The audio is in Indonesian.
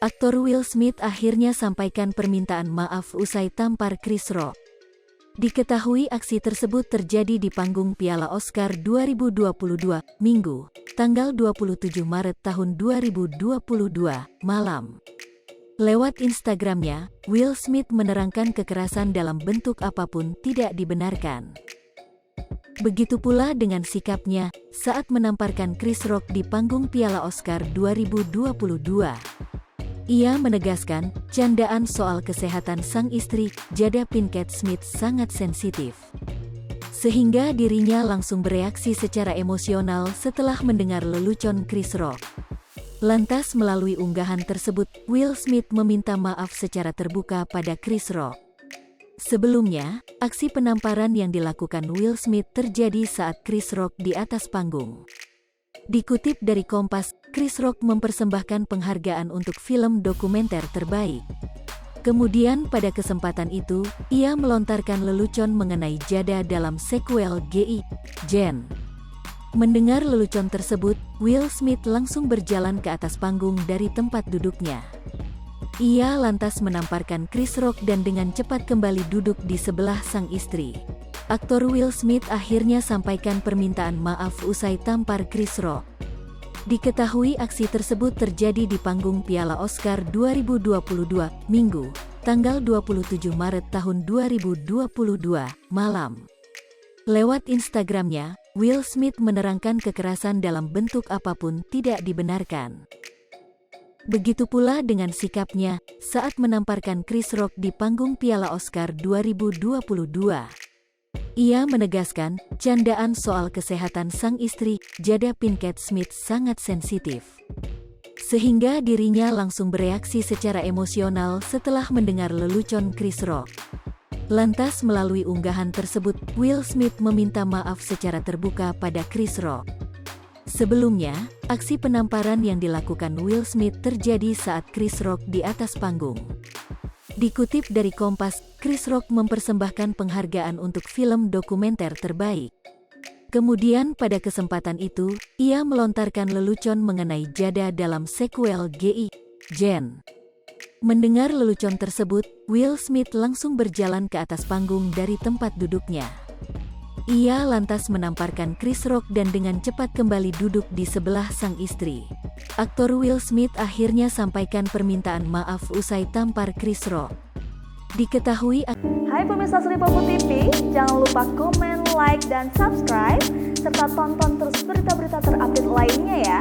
Aktor Will Smith akhirnya sampaikan permintaan maaf usai tampar Chris Rock. Diketahui aksi tersebut terjadi di panggung Piala Oscar 2022, Minggu, tanggal 27 Maret tahun 2022, malam. Lewat Instagramnya, Will Smith menerangkan kekerasan dalam bentuk apapun tidak dibenarkan. Begitu pula dengan sikapnya saat menamparkan Chris Rock di panggung Piala Oscar 2022. Ia menegaskan, candaan soal kesehatan sang istri, Jada Pinkett Smith sangat sensitif. Sehingga dirinya langsung bereaksi secara emosional setelah mendengar lelucon Chris Rock. Lantas melalui unggahan tersebut, Will Smith meminta maaf secara terbuka pada Chris Rock. Sebelumnya, aksi penamparan yang dilakukan Will Smith terjadi saat Chris Rock di atas panggung. Dikutip dari Kompas, Chris Rock mempersembahkan penghargaan untuk film dokumenter terbaik. Kemudian pada kesempatan itu, ia melontarkan lelucon mengenai Jada dalam sequel G.I. Jane. Mendengar lelucon tersebut, Will Smith langsung berjalan ke atas panggung dari tempat duduknya. Ia lantas menamparkan Chris Rock dan dengan cepat kembali duduk di sebelah sang istri. Aktor Will Smith akhirnya sampaikan permintaan maaf usai tampar Chris Rock. Diketahui aksi tersebut terjadi di panggung Piala Oscar 2022, Minggu, tanggal 27 Maret tahun 2022, malam. Lewat Instagramnya, Will Smith menerangkan kekerasan dalam bentuk apapun tidak dibenarkan. Begitu pula dengan sikapnya saat menamparkan Chris Rock di panggung Piala Oscar 2022. Ia menegaskan, candaan soal kesehatan sang istri, Jada Pinkett Smith sangat sensitif. Sehingga dirinya langsung bereaksi secara emosional setelah mendengar lelucon Chris Rock. Lantas melalui unggahan tersebut, Will Smith meminta maaf secara terbuka pada Chris Rock. Sebelumnya, aksi penamparan yang dilakukan Will Smith terjadi saat Chris Rock di atas panggung. Dikutip dari Kompas, Chris Rock mempersembahkan penghargaan untuk film dokumenter terbaik. Kemudian pada kesempatan itu, ia melontarkan lelucon mengenai Jada dalam sequel G.I. Jane. Mendengar lelucon tersebut, Will Smith langsung berjalan ke atas panggung dari tempat duduknya. Ia lantas menamparkan Chris Rock dan dengan cepat kembali duduk di sebelah sang istri. Aktor Will Smith akhirnya sampaikan permintaan maaf usai tampar Chris Rock. Diketahui... Hai pemirsa Sri Popo TV, jangan lupa komen, like, dan subscribe, serta tonton terus berita-berita terupdate lainnya ya.